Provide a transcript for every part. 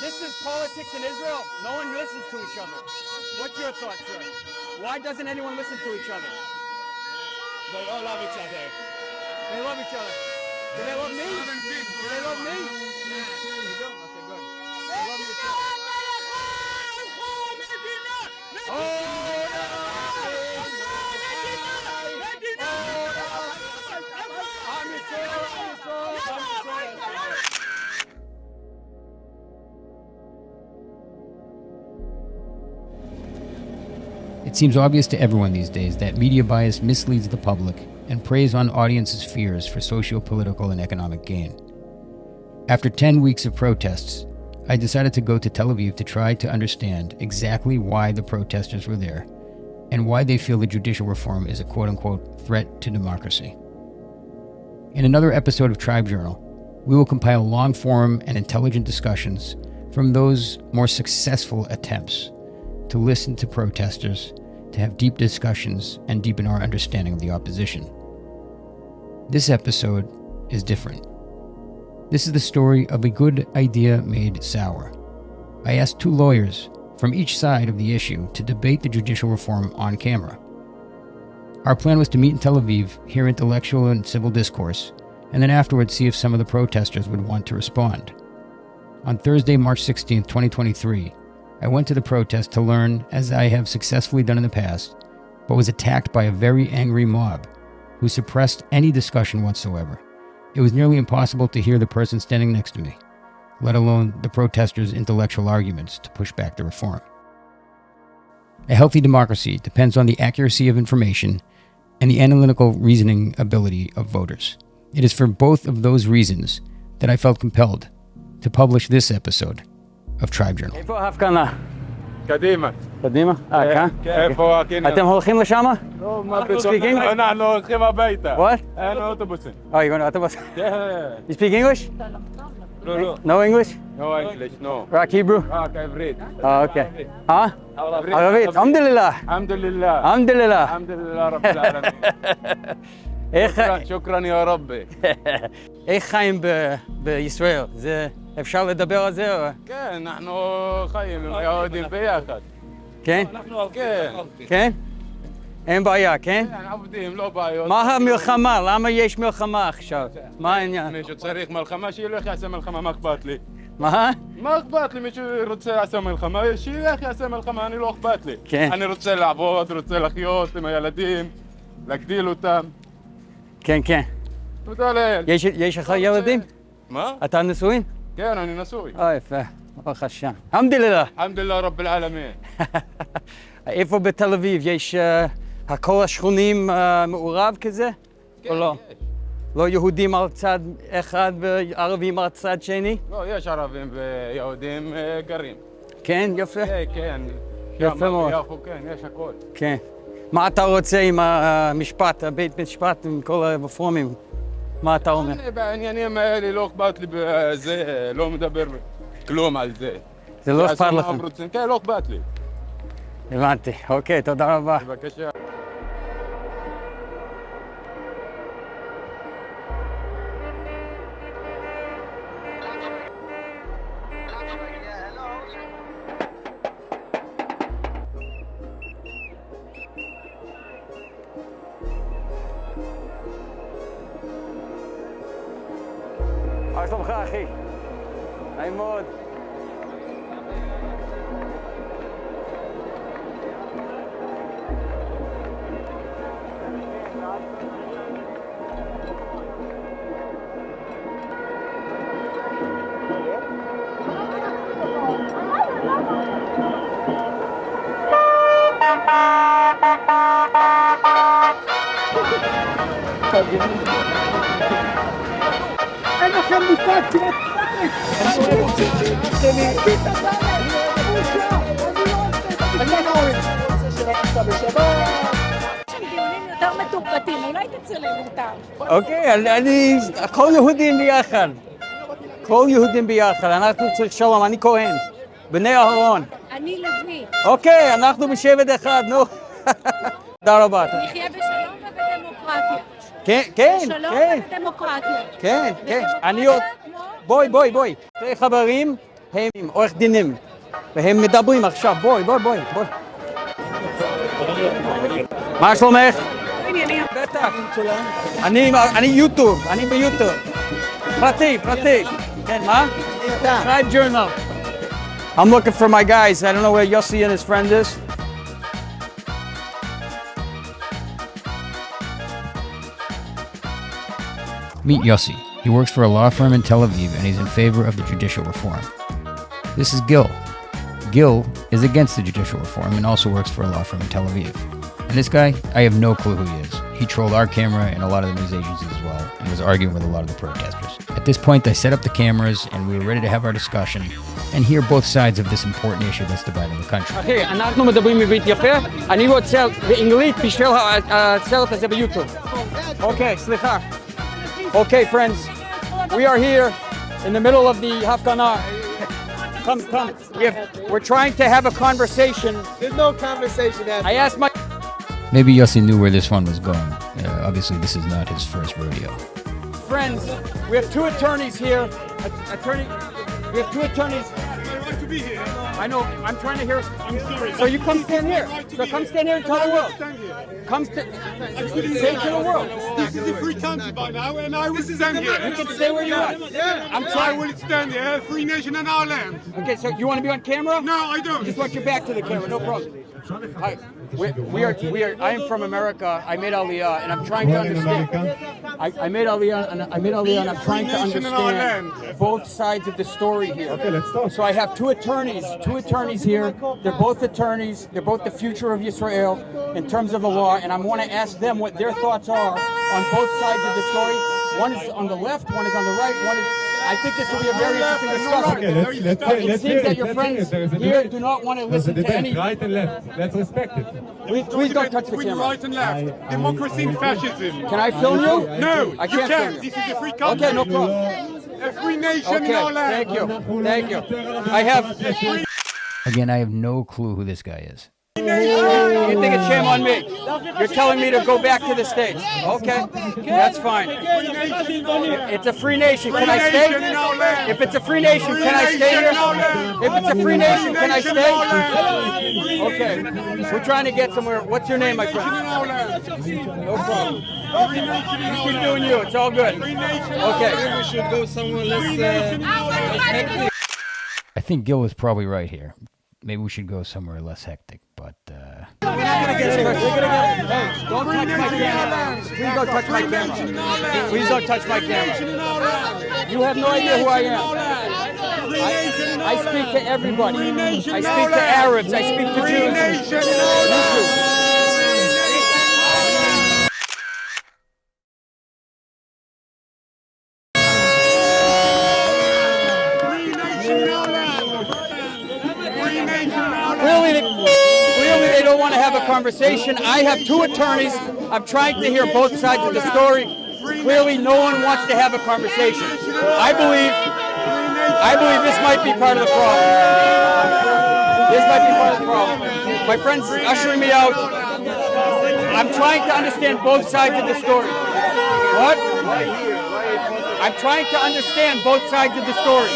This is politics in Israel. No one listens to each other. What's your thoughts, sir? Why doesn't anyone listen to each other? They all love each other. They love each other. Do they love me? Do they love me? Yeah. You do? Okay, good. They love you too. It seems obvious to everyone these days that media bias misleads the public and preys on audiences' fears for socio-political and economic gain. After 10 weeks of protests, I decided to go to Tel Aviv to try to understand exactly why the protesters were there and why they feel the judicial reform is a quote-unquote threat to democracy. In another episode of Tribe Journal, we will compile long-form and intelligent discussions from those more successful attempts to listen to protesters, to have deep discussions, and deepen our understanding of the opposition. This episode is different. This is the story of a good idea made sour. I asked two lawyers from each side of the issue to debate the judicial reform on camera. Our plan was to meet in Tel Aviv, hear intellectual and civil discourse, and then afterwards see if some of the protesters would want to respond. On Thursday, March 16, 2023, I went to the protest to learn, as I have successfully done in the past, but was attacked by a very angry mob who suppressed any discussion whatsoever. It was nearly impossible to hear the person standing next to me, let alone the protesters' intellectual arguments to push back the reform. A healthy democracy depends on the accuracy of information and the analytical reasoning ability of voters. It is for both of those reasons that I felt compelled to publish this episode of Tribe Journal. איפה ההפגנה? קדימה. קדימה? כאן? איפה הכנס? אתם הולכים לשם? לא, מה פתאום? אנחנו הולכים הביתה. What? אין אוטובוסים. Oh, you're going to autobus? כן. You speak English? לא, לא. No English? No English, no. רק Hebrew? רק עברית. Oh, okay. ערבית? אלחמדולillah. אלחמדולillah. אלחמדולillah. אלחמדולillah רב العالمين. שוכרן יא רבי. איך חיים בישראל? אפשר לדבר על זה? כן, אנחנו חיים עם יהודים ביחד. כן? כן. כן? אין בעיה, כן? כן, עובדים, לא בעיות. מה המלחמה? למה יש מלחמה עכשיו? מה העניין? מישהו צריך מלחמה, שילך יעשה מלחמה, מה אכפת לי? מה? מה אכפת לי? מישהו רוצה לעשות מלחמה, שילך יעשה מלחמה, אני לא אכפת לי. כן. אני רוצה לעבוד, רוצה לחיות עם הילדים, להגדיל אותם. כן, כן. תודה לאל. יש לך ילדים? מה? אתה נשוי? כן, אני נשוי. יפה, ברוך השם. אלחמדולillah. אלחמדולillah רב العالمين. איפה בתל אביב? יש הכל השכונים מעורב כזה? כן, או לא? יש. לא יהודים על צד אחד וערבים על צד שני? לא, יש ערבים ויהודים גרים. כן, יפה. כן, כן. יפה מאוד. יפו, כן, יש הכל. כן. מה אתה רוצה עם המשפט, הבית משפט, עם כל הרפורמים? מה אתה אומר? אני בעניינים האלה לא אכפת לי בזה, לא מדבר כלום על זה. זה לא אכפת לכם? כן, לא אכפת לי. הבנתי. אוקיי, תודה רבה. בבקשה. מה שלומך, אחי? נעים מאוד. אין לכם מושג, כמעט אני אוהב אותי, אני דיונים יותר מתורבתים, אולי תצלם אותם. אוקיי, כל יהודים ביחד. כל יהודים ביחד, אנחנו צריך שלום, אני כהן, בני אהרון. אני לוי. אוקיי, אנחנו בשבט אחד, נו. תודה רבה. נחיה בשלום ובדמוקרטיה. כן, כן, בשלום כן. ובדמוקרטיה. כן, כן. אני עוד... בואי. שתי חברים, הם עורך דינים, והם מדברים עכשיו, בואי. מה שלומך? בטח. אני יוטיוב, אני ביוטיוב. פרטי. כן, מה? Tribe Journal. I'm looking for my guys. I don't know where Yossi and his friend is. Meet Yossi. He works for a law firm in Tel Aviv and he's in favor of the judicial reform. This is Gil. Gil is against the judicial reform and also works for a law firm in Tel Aviv. And this guy, I have no clue who he is. He trolled our camera and a lot of the news agencies as well and was arguing with a lot of the protesters. At this point, I set up the cameras and we were ready to have our discussion and hear both sides of this important issue that's dividing the country. אחי, אנחנו מדברים עברית יפה, אני רוצה באנגלית בשביל הסרט הזה ביוטיוב. אוקיי, סליחה. Okay, friends, we are here in the middle of the Hafganah. Come. We're trying to have a conversation. There's no conversation happening. I asked my... Maybe Yossi knew where this one was going. Obviously, this is not his first rodeo. Friends, we have two attorneys here. We have two attorneys. To be here. I know, I'm trying to hear... I'm sorry. So you come stand here. So come stand here and tell the world. Say to the world. This is a free country by now, and I will stand here. You can stay where you're at. I will stand here, free nation in our land. Okay, so you want to be on camera? No, I don't. Just want your back to the camera, no problem. Hi, we are. I am from America. I made Aliyah, and I'm trying to understand. I made Aliyah, and I'm trying to understand both sides of the story here. Okay, let's talk. So I have two attorneys here. They're both attorneys. They're both the future of Israel in terms of the law, and I want to ask them what their thoughts are on both sides of the story. One is on the left, one is on the right. I think this will be a very interesting discussion. Okay, It seems that your friends here do not want to listen to any... Right and left. Let's respect it. Please don't touch the Between camera. right and left. Democracy and fascism. Can I film you? No, I you can't film can't. you. This is a free country. Okay, no problem. A free nation in our land. Thank you. I have... Again, I have no clue who this guy is. You think it's shame on me? You're telling me to go back to the States. Okay, that's fine. It's a free nation. Can I stay? If it's a free nation, can I stay here? If it's a free nation, can I stay? Okay, we're trying to get somewhere. What's your name, my friend? No problem. You keep doing you. It's all good. Okay. We should go somewhere less. I think Gil is probably right here. Maybe we should go somewhere less hectic, but... Hey, don't touch my camera. Please don't touch my camera. Please don't touch my camera. You have no idea who I am. I speak to everybody. I speak to Arabs. I speak to Jews. You too. Clearly they don't want to have a conversation. I have two attorneys. I'm trying to hear both sides of the story. Clearly no one wants to have a conversation. I believe this might be part of the problem. This might be part of the problem. My friend's ushering me out. I'm trying to understand both sides of the story. What? I'm trying to understand both sides of the story.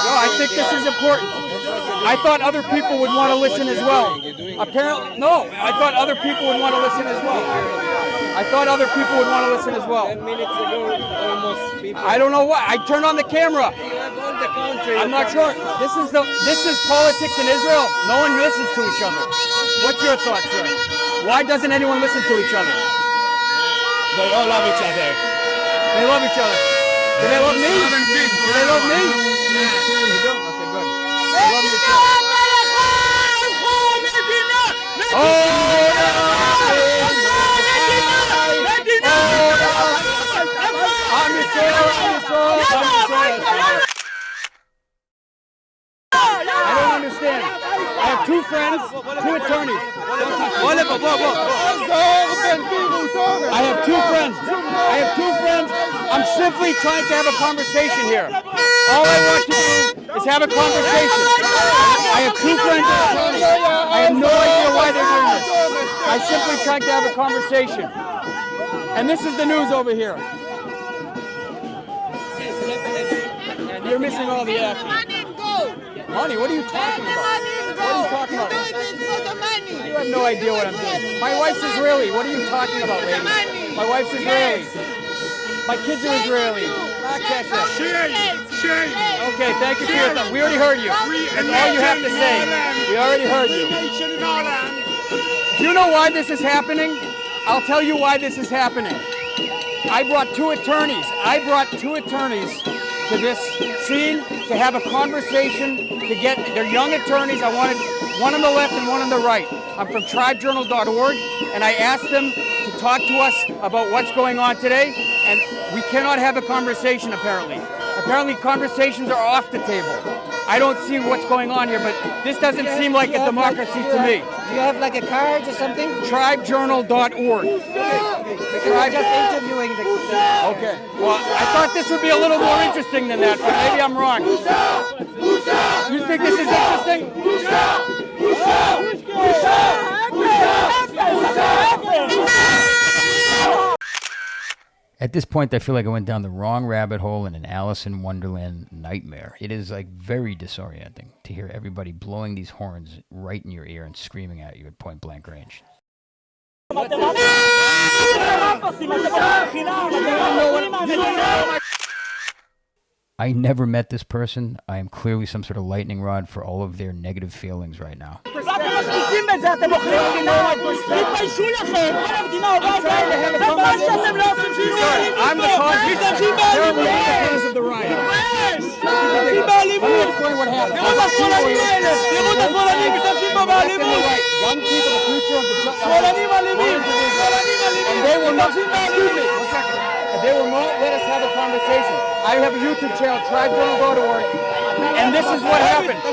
No, I think this is important. I thought other people would want to listen as well. Apparently, no, I thought other people would want to listen as well. I thought other people would want to listen as well. 10 minutes ago, almost people. I don't know why. I turned on the camera. I'm not sure. This is politics in Israel. No one listens to each other. What's your thought, sir? Why doesn't anyone listen to each other? They all love each other. They love each other. Do they love me? Do they love me? They do? Okay, good. They love each other. I don't understand. I have two friends, two attorneys. I have two friends. I'm simply trying to have a conversation here. All I want to do is have a conversation. I have two friends and attorneys. I have no idea why they're doing this. I'm simply trying to have a conversation. And this is the news over here. You're missing all the action. Honey, what are you talking about? What are you talking about? You have no idea what I'm doing. My wife's Israeli. What are you talking about, lady? My wife's Israeli. My kids are Israeli. Not Kesha. Shame. Okay, thank you for your time. We already heard you. That's all you have to say. We already heard you. Do you know why this is happening? I'll tell you why this is happening. I brought two attorneys to this scene to have a conversation, to get, they're young attorneys. I wanted one on the left and one on the right. I'm from tribejournal.org, and I asked them to talk to us about what's going on today, and we cannot have a conversation apparently. Apparently conversations are off the table. I don't see what's going on here, but this doesn't seem like a democracy to me. Do you have like a card or something? Tribejournal.org. I'm just interviewing the... Okay. Well, I thought this would be a little more interesting than that, but maybe I'm wrong. You think this is interesting? At this point, I feel like I went down the wrong rabbit hole in an Alice in Wonderland nightmare. It is like very disorienting to hear everybody blowing these horns right in your ear and screaming at you at point blank range. I never met this person. I am clearly some sort of lightning rod for all of their negative feelings right now. I'm trying to have a conversation. I'm the cause of the riot. Let me explain what happened. Young people, the future of the and they will not, excuse me, 1 second. And they will not let us have a conversation. I have a YouTube channel, tribejournal.org, and this is what happened. I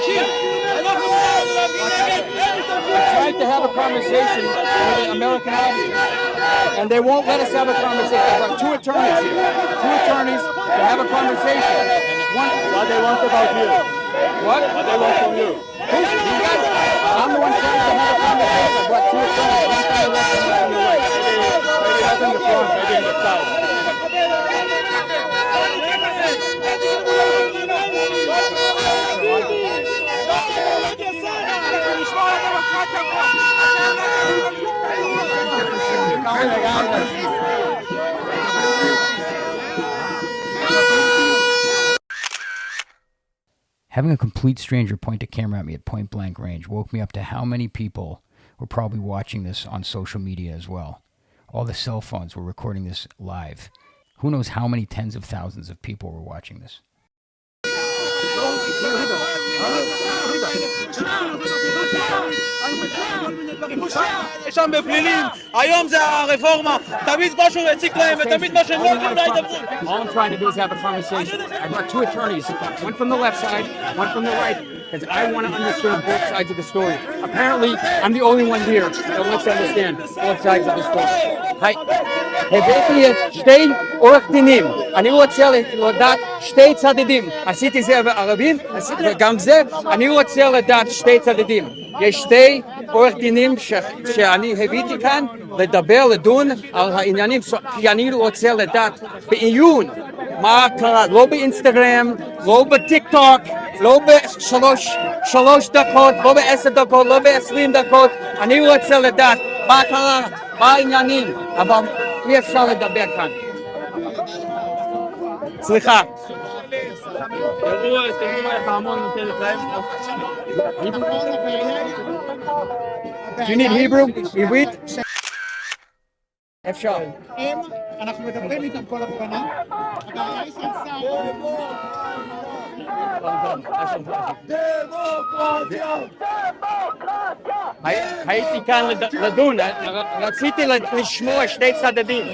tried to have a conversation with the American Army, and they won't let us have a conversation. I've got two attorneys here, to have a conversation. One, what they want about you? What? What they want from you? These guys, I'm the one trying to have a conversation. I've got two attorneys, one from the left and one from the right. Maybe that's in the front, maybe in the south. Having a complete stranger point a camera at me at point blank range woke me up to how many people were probably watching this on social media as well. All the cell phones were recording this live. Who knows how many tens of thousands of people were watching this. שם בפלילים, היום זה הרפורמה, תמיד משהו יציק להם ותמיד מה שהם לא יודעים להידברות. All I'm trying to do is have a conversation. I brought two attorneys, one from the left side, one from the right, because I want to understand both sides of the story. Apparently, I'm the only one here that wants to understand both sides of the story. הבאתי שתי עורך דינים, אני רוצה לדעת שתי צדדים, עשיתי זה בערבים וגם זה, אני רוצה לדעת שתי צדדים. יש שתי עורך דינים שאני הבאתי כאן לדבר, לדון על העניינים, כי אני רוצה לדעת בעיון מה קרה, לא באינסטגרם, לא בטיק טוק, לא בשלוש דקות, לא ב10 דקות, לא ב20 דקות, אני רוצה לדעת מה קרה, מה העניינים, אבל אי אפשר לדבר כאן. סליחה. תראו איך ההמון נותן להם. Do you need Hebrew? עברית? אפשר. אנחנו מדברים איתם כל הפגנה, הבעיה היא של הייתי כאן לדון, רציתי לשמוע שני צדדים.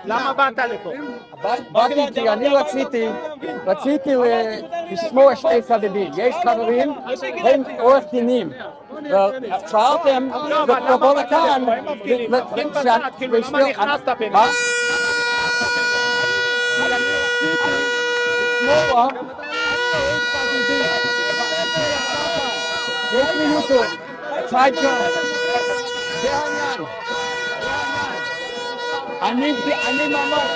למה באת לפה? באתי כי אני רציתי לשמוע שני צדדים. יש חברים, הם עורך דינים. שאלתם, לבוא לכאן, למה נכנסת ביניהם? יש לי יוטיוב, טרייב ג'ורנל. זה העניין. אני ממש,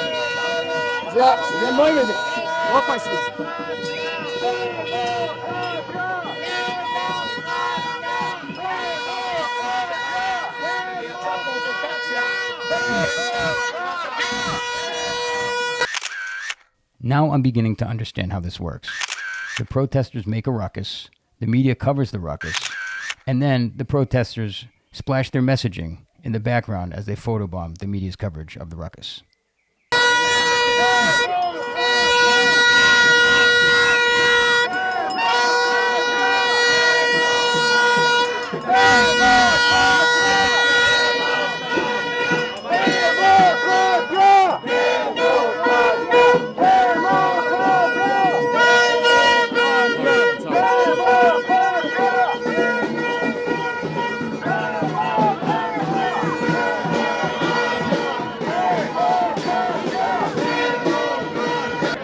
זה לא יהיה, לא פשוט. Now I'm beginning to understand how this works. The protesters make a ruckus, the media covers the ruckus, and then the protesters splash their messaging in the background as they photobomb the media's coverage of the ruckus.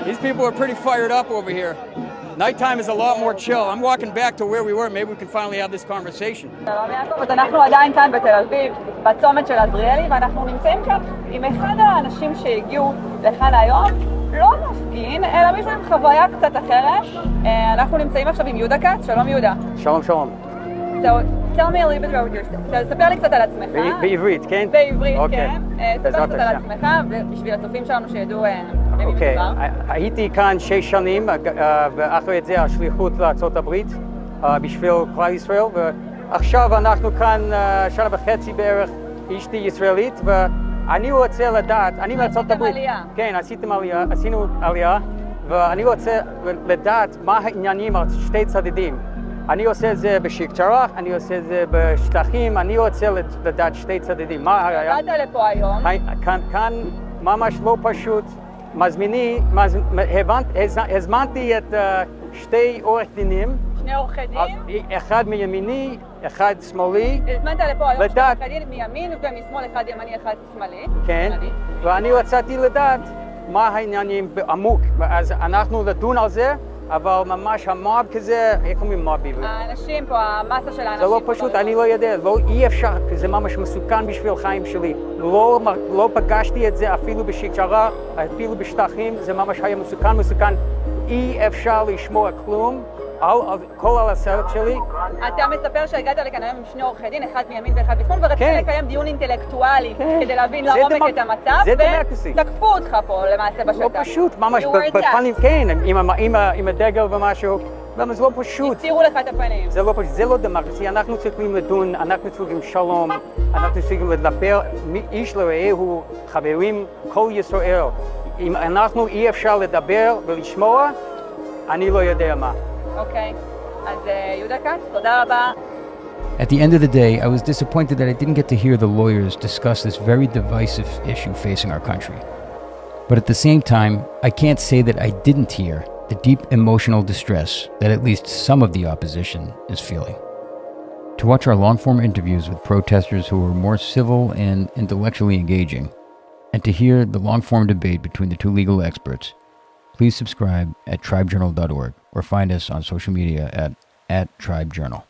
These people are pretty fired up over here. Nighttime is a lot more chill. I'm walking back to where we were. Maybe we can finally have this conversation. אז אנחנו עדיין כאן בתל אביב, בצומת של עזריאלי, ואנחנו נמצאים כאן עם אחד האנשים שהגיעו לכאן היום, לא מפגין, אלא מישהו עם חוויה קצת אחרת. אנחנו נמצאים עכשיו עם יהודה כץ. שלום יהודה. שלום, שלום. So, tell me a little bit about yourself. תספר לי קצת על עצמך. בעברית, כן? בעברית, כן. תספר קצת על עצמך, בשביל הצופים שלנו שידעו במי מדובר. הייתי כאן 6 שנים, ואחרי זה השליחות לארצות הברית בשביל כלל ישראל, ועכשיו אנחנו כאן שנה וחצי בערך, אשתי ישראלית, ואני רוצה לדעת, אני מארצות הברית. עשיתם עלייה. כן, עשינו עלייה, ואני רוצה לדעת מה העניינים על שתי צדדים. אני עושה את זה בשקצ'רח, אני עושה את זה בשטחים, אני רוצה לדעת שתי צדדים. מה היה? באת לפה היום. כאן ממש לא פשוט. הזמנתי את שתי עורך דינים. שני עורכי דין. אחד מימיני, אחד שמאלי. הזמנת לפה היום שני עורכי דין מימין ומשמאל, אחד ימני, אחד שמאלי. כן, ואני רציתי לדעת מה העניינים עמוק, אז אנחנו לדון על זה. אבל ממש המוב כזה, איך אומרים מוב בעברית? האנשים פה, המסה של האנשים. זה לא פשוט, אני לא יודע, אי אפשר, זה ממש מסוכן בשביל חיים שלי. לא פגשתי את זה אפילו בשקצ'רה, אפילו בשטחים, זה ממש היה מסוכן. אי אפשר לשמוע כלום, כל על הסרט שלי. אתה מספר שהגעת לכאן היום עם שני עורכי דין, אחד מימין ואחד בשמאל, ורצית לקיים דיון אינטלקטואלי כדי להבין לעומק את המצב, ותקפו אותך פה למעשה בשטח. לא פשוט, ממש בפנים, כן, עם הדגל ומשהו, זה לא פשוט. הסתירו לך את הפנים. זה לא פשוט, זה לא דמוקרטיה, אנחנו צריכים לדון, אנחנו צריכים שלום, אנחנו צריכים לדבר איש לרעהו, חברים, כל ישראל. אם אנחנו אי אפשר לדבר ולשמוע, אני לא יודע מה. אוקיי, אז יהודה כץ, תודה רבה. At the end of the day, I was disappointed that I didn't get to hear the lawyers discuss this very divisive issue facing our country. But at the same time, I can't say that I didn't hear the deep emotional distress that at least some of the opposition is feeling. To watch our long-form interviews with protesters who were more civil and intellectually engaging, and to hear the long-form debate between the two legal experts, please subscribe at tribejournal.org or find us on social media at tribejournal.